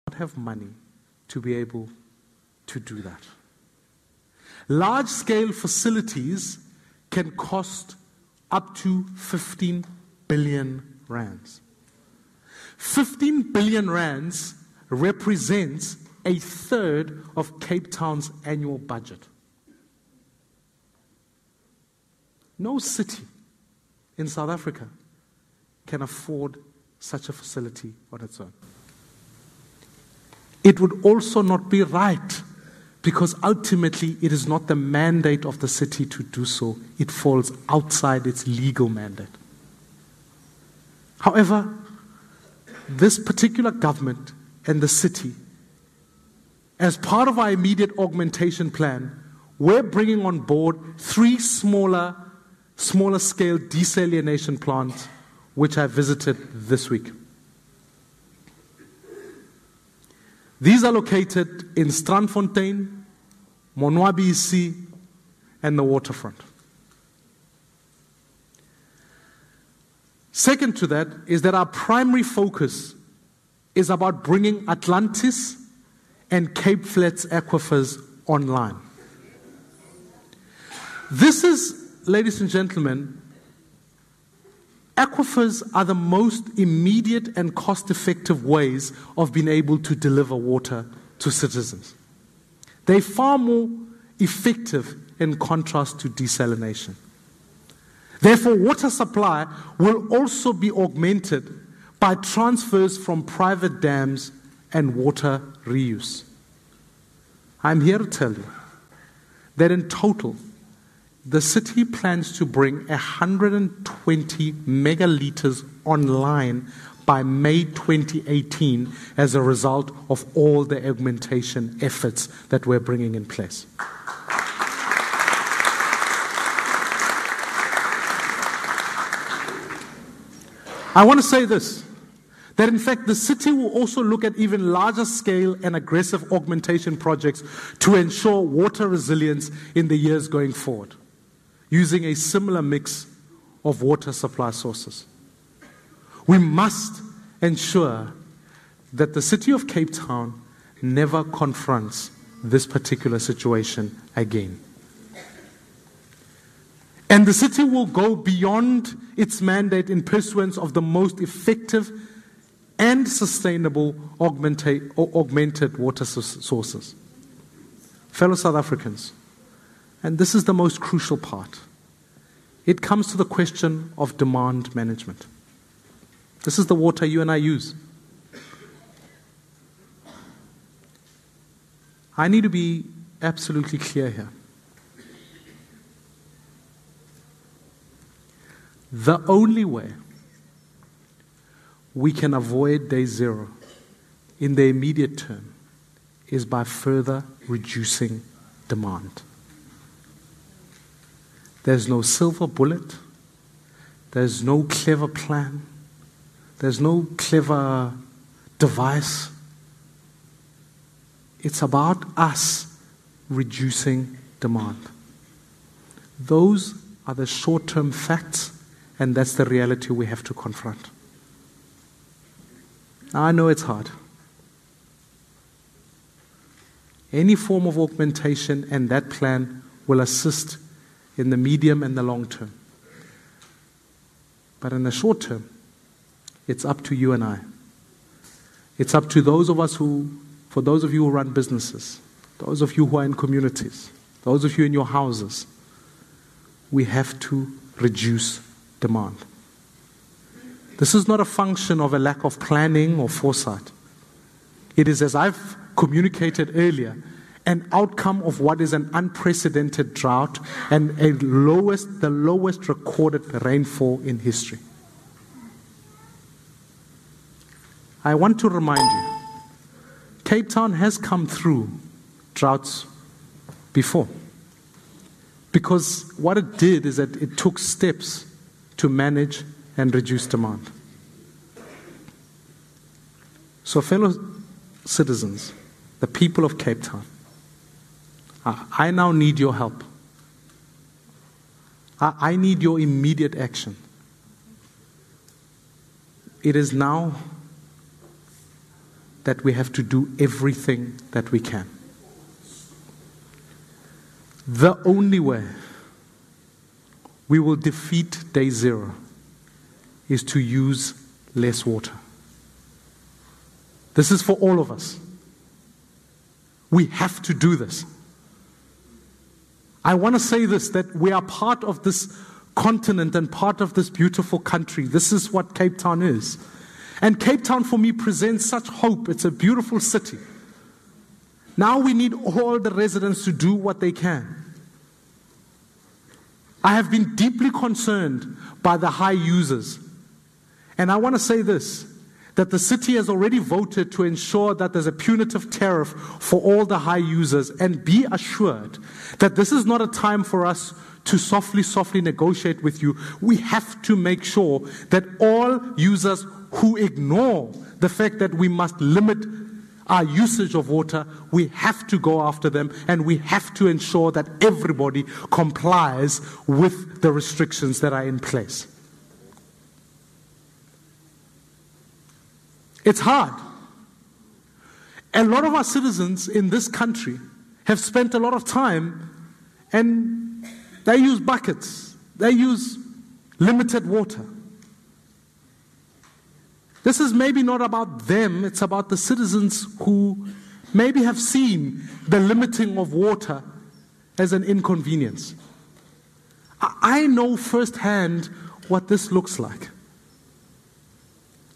not have money to be able to do that. Large-scale facilities can cost up to 15 billion rands. 15 billion rands represents a third of Cape Town's annual budget. No city in South Africa can afford such a facility on its own. It would also not be right, because ultimately it is not the mandate of the city to do so. It falls outside its legal mandate. However, this particular government and the city, as part of our immediate augmentation plan, we're bringing on board 3 smaller scale desalination plants, which I visited this week. These are located in Klipfontein, Monwabisi, and the waterfront. Second to that is that our primary focus is about bringing Atlantis and Cape Flats aquifers online. This is, ladies and gentlemen, aquifers are the most immediate and cost-effective ways of being able to deliver water to citizens. They're far more effective in contrast to desalination. Therefore, water supply will also be augmented by transfers from private dams and water reuse. I'm here to tell you that in total, the city plans to bring 120 megaliters online by May 2018 as a result of all the augmentation efforts that we're bringing in place. I want to say this, that in fact the city will also look at even larger scale and aggressive augmentation projects to ensure water resilience in the years going forward, using a similar mix of water supply sources. We must ensure that the city of Cape Town never confronts this particular situation again. And the city will go beyond its mandate in pursuance of the most effective and sustainable augmented water sources. Fellow South Africans, and this is the most crucial part, it comes to the question of demand management. This is the water you and I use. I need to be absolutely clear here. The only way we can avoid day zero in the immediate term is by further reducing demand. There's no silver bullet. There's no clever plan. There's no clever device. It's about us reducing demand. Those are the short-term facts, and that's the reality we have to confront. Now, I know it's hard. Any form of augmentation and that plan will assist in the medium and the long term. But in the short term, it's up to you and I. It's up to those of us for those of you who run businesses, those of you who are in communities, those of you in your houses, we have to reduce demand. This is not a function of a lack of planning or foresight. It is, as I've communicated earlier, an outcome of what is an unprecedented drought and the lowest recorded rainfall in history. I want to remind you, Cape Town has come through droughts before. Because what it did is that it took steps to manage and reduce demand. So fellow citizens, the people of Cape Town, I now need your help. I need your immediate action. It is now that we have to do everything that we can. The only way we will defeat day zero is to use less water. This is for all of us. We have to do this. I want to say this, that we are part of this continent and part of this beautiful country. This is what Cape Town is. And Cape Town for me presents such hope. It's a beautiful city. Now we need all the residents to do what they can. I have been deeply concerned by the high users. And I want to say this, that the city has already voted to ensure that there's a punitive tariff for all the high users. And be assured that this is not a time for us to softly negotiate with you. We have to make sure that all users who ignore the fact that we must limit our usage of water, we have to go after them, and we have to ensure that everybody complies with the restrictions that are in place. It's hard. A lot of our citizens in this country have spent a lot of time, and they use buckets. They use limited water. This is maybe not about them, it's about the citizens who maybe have seen the limiting of water as an inconvenience. I know firsthand what this looks like.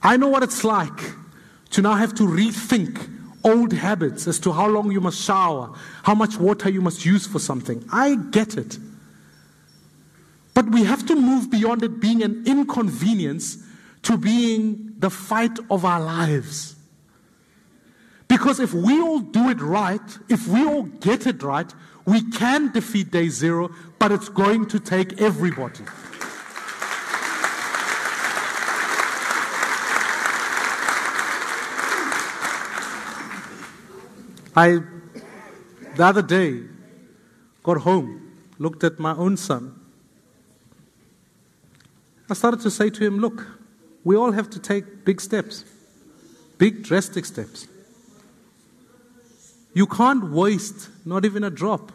I know what it's like to now have to rethink old habits as to how long you must shower, how much water you must use for something. I get it. But we have to move beyond it being an inconvenience to being the fight of our lives. Because if we all do it right, if we all get it right, we can defeat day zero, but it's going to take everybody. The other day, got home, looked at my own son. I started to say to him, look, we all have to take big steps, big drastic steps. You can't waste not even a drop.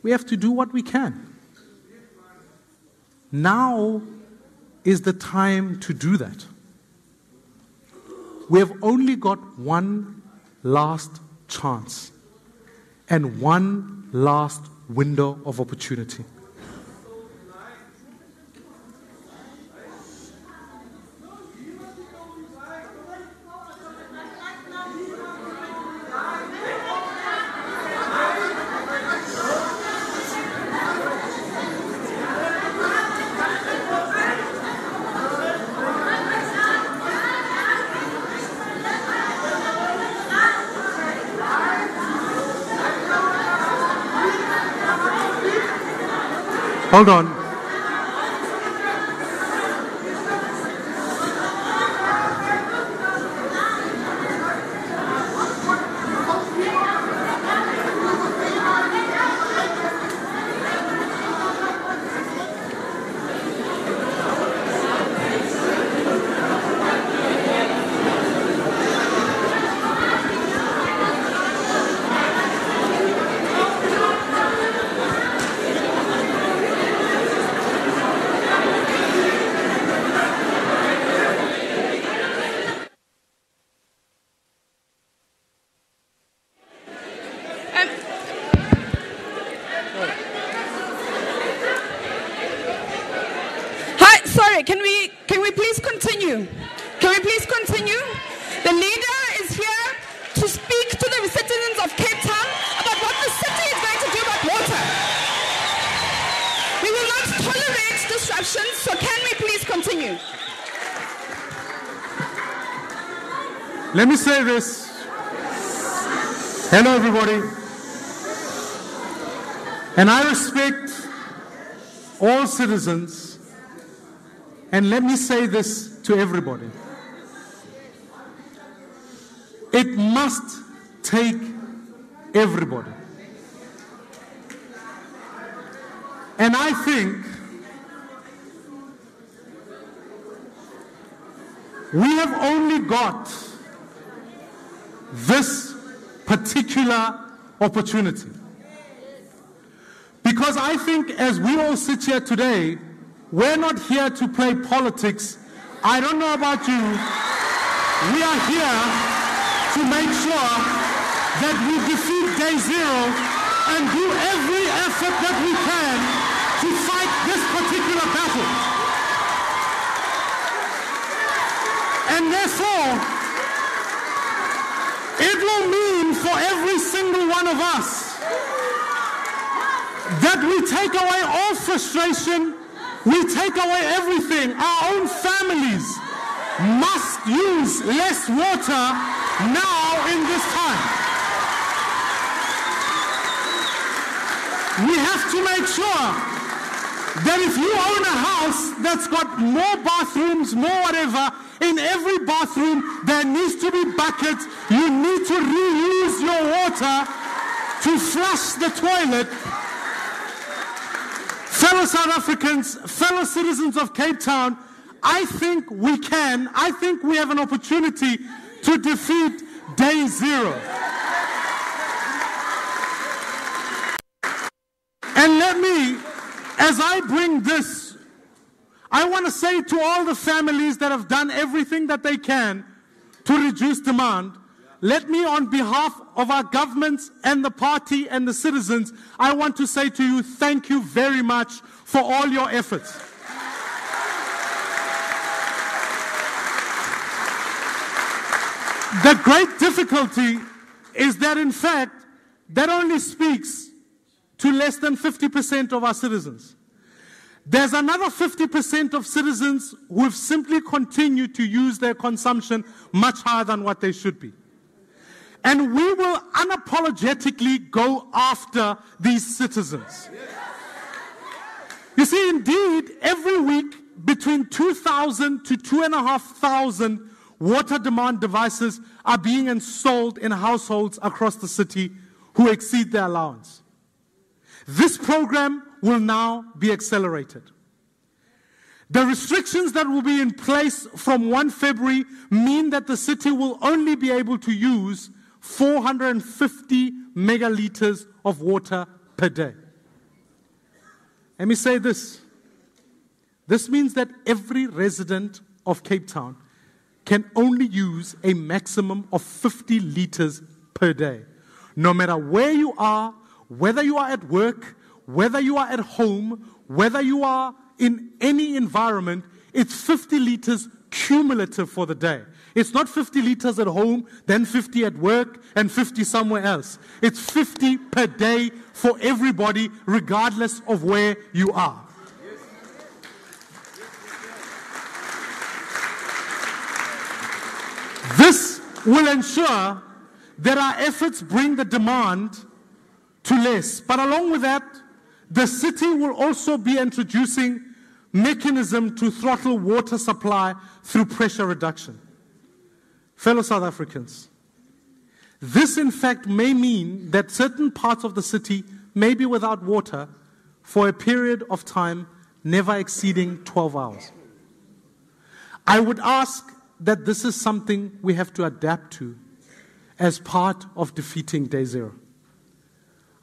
We have to do what we can. Now is the time to do that. We have only got one last chance and one last window of opportunity. Hold on. Can we please continue? Can we please continue? The leader is here to speak to the citizens of Cape Town about what the city is going to do about water. We will not tolerate disruptions, so can we please continue? Let me say this. Hello, everybody. And I respect all citizens. And let me say this to everybody. It must take everybody. And I think We have only got this particular opportunity. Because I think as we all sit here today, we're not here to play politics. I don't know about you. We are here to make sure that we defeat day zero and do every effort that we can to fight this particular battle. And therefore, it will mean for every single one of us that we take away all frustration, we take away everything. Our own families must use less water now in this time. We have to make sure that if you own a house that's got more bathrooms, more whatever, in every bathroom there needs to be buckets. You need to reuse your water to flush the toilet. Fellow South Africans, fellow citizens of Cape Town, I think we can. I think we have an opportunity to defeat day zero. And let me, as I bring this, I want to say to all the families that have done everything that they can to reduce demand, let me, on behalf of our governments and the party and the citizens, I want to say to you, thank you very much for all your efforts. The great difficulty is that, in fact, that only speaks to less than 50% of our citizens. There's another 50% of citizens who have simply continued to use their consumption much higher than what they should be. And we will unapologetically go after these citizens. You see, indeed, every week between 2,000 to 2,500 water demand devices are being installed in households across the city who exceed their allowance. This program will now be accelerated. The restrictions that will be in place from 1 February mean that the city will only be able to use 450 megaliters of water per day. Let me say this. This means that every resident of Cape Town can only use a maximum of 50 liters per day. No matter where you are, whether you are at work, whether you are at home, whether you are in any environment, it's 50 liters cumulative for the day. It's not 50 liters at home, then 50 at work, and 50 somewhere else. It's 50 per day for everybody, regardless of where you are. This will ensure that our efforts bring the demand to less. But along with that, the city will also be introducing mechanism to throttle water supply through pressure reduction. Fellow South Africans, this in fact may mean that certain parts of the city may be without water for a period of time never exceeding 12 hours. I would ask that this is something we have to adapt to as part of defeating day zero.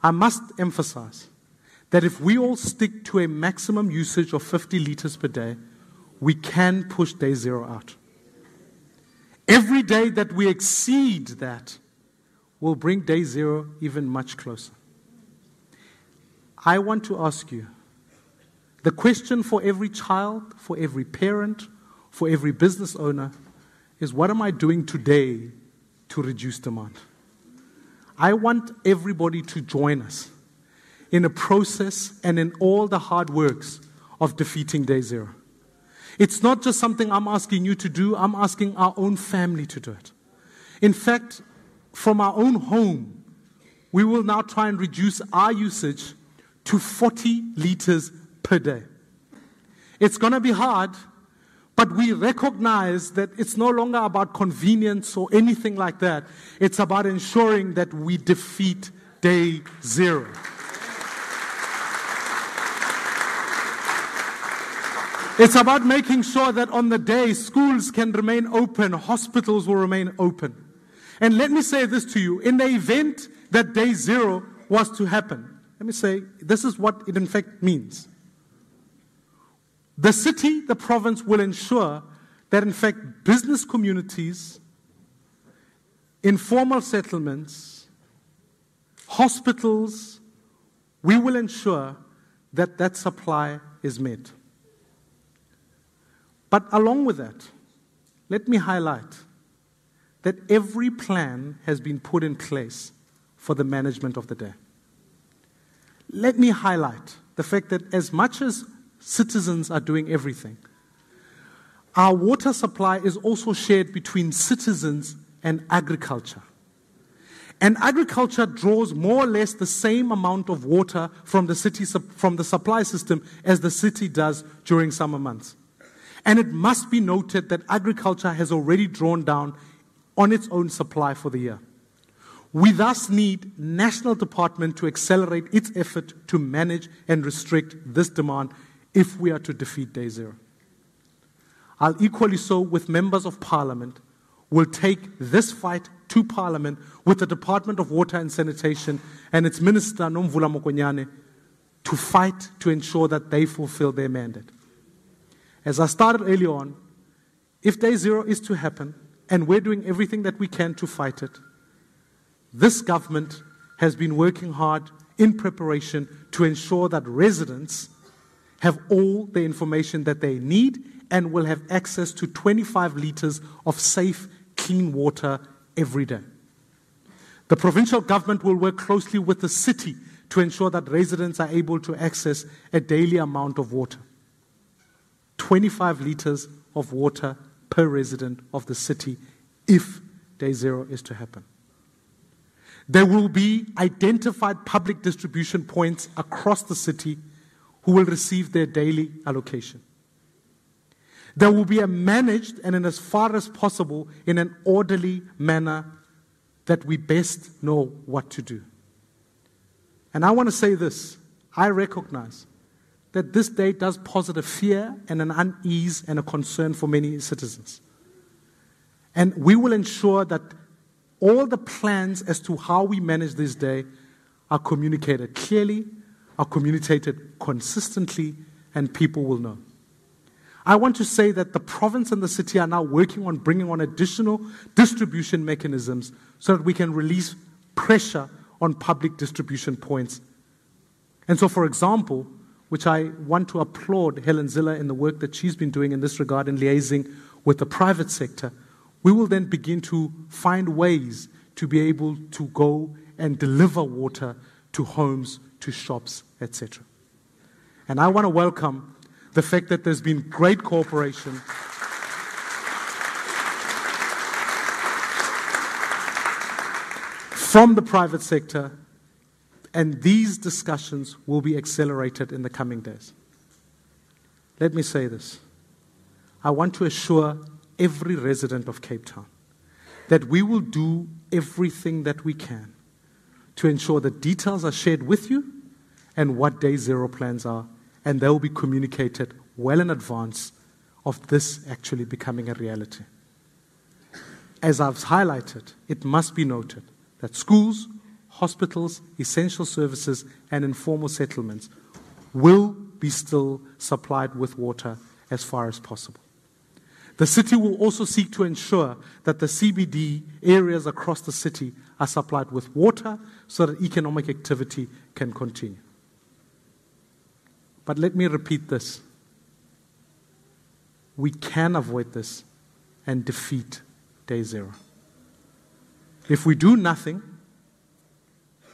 I must emphasize that if we all stick to a maximum usage of 50 liters per day, we can push day zero out. Every day that we exceed that will bring day zero even much closer. I want to ask you, the question for every child, for every parent, for every business owner is, what am I doing today to reduce demand? I want everybody to join us in a process and in all the hard works of defeating day zero. It's not just something I'm asking you to do, I'm asking our own family to do it. In fact, from our own home, we will now try and reduce our usage to 40 liters per day. It's going to be hard, but we recognize that it's no longer about convenience or anything like that. It's about ensuring that we defeat day zero. It's about making sure that on the day schools can remain open, hospitals will remain open. And let me say this to you. In the event that day zero was to happen, let me say, this is what it in fact means. The city, the province will ensure that in fact business communities, informal settlements, hospitals, we will ensure that that supply is met. But along with that, let me highlight that every plan has been put in place for the management of the day. Let me highlight the fact that as much as citizens are doing everything, our water supply is also shared between citizens and agriculture. And agriculture draws more or less the same amount of water from the supply system as the city does during summer months. And it must be noted that agriculture has already drawn down on its own supply for the year. We thus need national department to accelerate its effort to manage and restrict this demand if we are to defeat day zero. I'll equally so with members of parliament will take this fight to parliament with the Department of Water and Sanitation and its minister Nomvula Mokonyane to fight to ensure that they fulfill their mandate. As I started earlier on, if day zero is to happen, and we're doing everything that we can to fight it, this government has been working hard in preparation to ensure that residents have all the information that they need and will have access to 25 litres of safe, clean water every day. The provincial government will work closely with the city to ensure that residents are able to access a daily amount of water. 25 litres of water per resident of the city if day zero is to happen. There will be identified public distribution points across the city who will receive their daily allocation. There will be a managed and in as far as possible in an orderly manner that we best know what to do. And I want to say this, I recognize that this day does posit a fear and an unease and a concern for many citizens. And we will ensure that all the plans as to how we manage this day are communicated clearly, are communicated consistently, and people will know. I want to say that the province and the city are now working on bringing on additional distribution mechanisms so that we can release pressure on public distribution points. And so, for example, which I want to applaud Helen Ziller in the work that she's been doing in this regard in liaising with the private sector, we will then begin to find ways to be able to go and deliver water to homes, to shops, etc. And I want to welcome the fact that there's been great cooperation from the private sector, and these discussions will be accelerated in the coming days. Let me say this. I want to assure every resident of Cape Town that we will do everything that we can to ensure that details are shared with you and what day zero plans are, and they will be communicated well in advance of this actually becoming a reality. As I've highlighted, it must be noted that schools, hospitals, essential services, and informal settlements will be still supplied with water as far as possible. The city will also seek to ensure that the CBD areas across the city are supplied with water so that economic activity can continue. But let me repeat this. We can avoid this and defeat day zero. If we do nothing,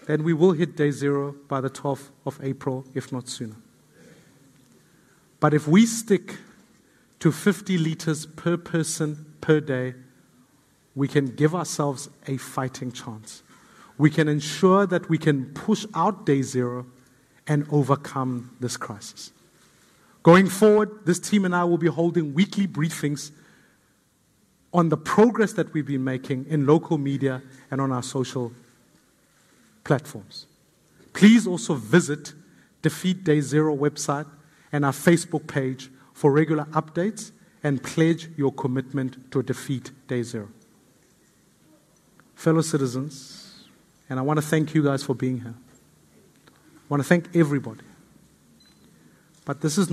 then we will hit day zero by the 12th of April, if not sooner. But if we stick to 50 litres per person per day, we can give ourselves a fighting chance. We can ensure that we can push out day zero and overcome this crisis. Going forward, this team and I will be holding weekly briefings on the progress that we've been making in local media and on our social platforms. Please also visit Defeat Day Zero website and our Facebook page for regular updates and pledge your commitment to defeat Day Zero. Fellow citizens, and I want to thank you guys for being here. I want to thank everybody. But this is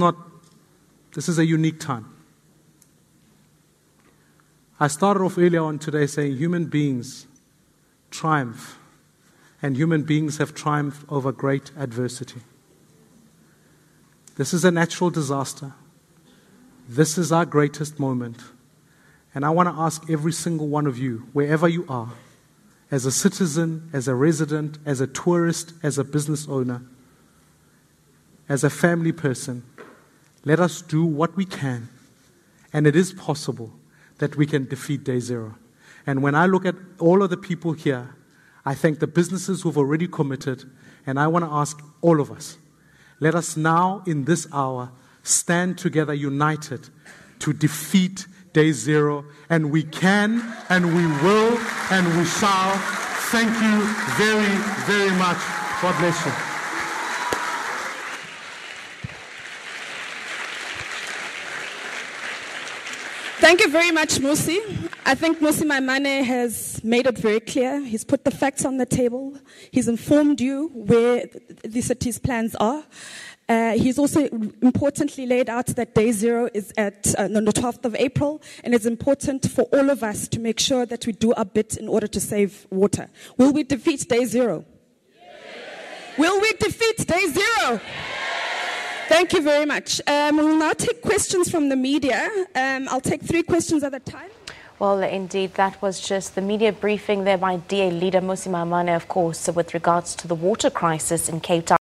a unique time. I started off earlier on today saying human beings triumph, and human beings have triumphed over great adversity. This is a natural disaster. This is our greatest moment. And I want to ask every single one of you, wherever you are, as a citizen, as a resident, as a tourist, as a business owner, as a family person, let us do what we can. And it is possible that we can defeat Day Zero. And when I look at all of the people here, I thank the businesses who've already committed, and I want to ask all of us, let us now, in this hour, stand together united to defeat Day Zero, and we can, and we will, and we shall. Thank you very, very much. God bless you. Thank you very much, Mmusi. I think Mmusi Maimane has made it very clear. He's put the facts on the table. He's informed you where the city's plans are. He's also importantly laid out that Day Zero is on the 12th of April, and it's important for all of us to make sure that we do our bit in order to save water. Will we defeat Day Zero? Yes. Will we defeat Day Zero? Yes. Thank you very much. We'll now take questions from the media. I'll take 3 questions at a time. Well, indeed, that was just the media briefing there by DA leader Mmusi Maimane, of course, with regards to the water crisis in Cape Town.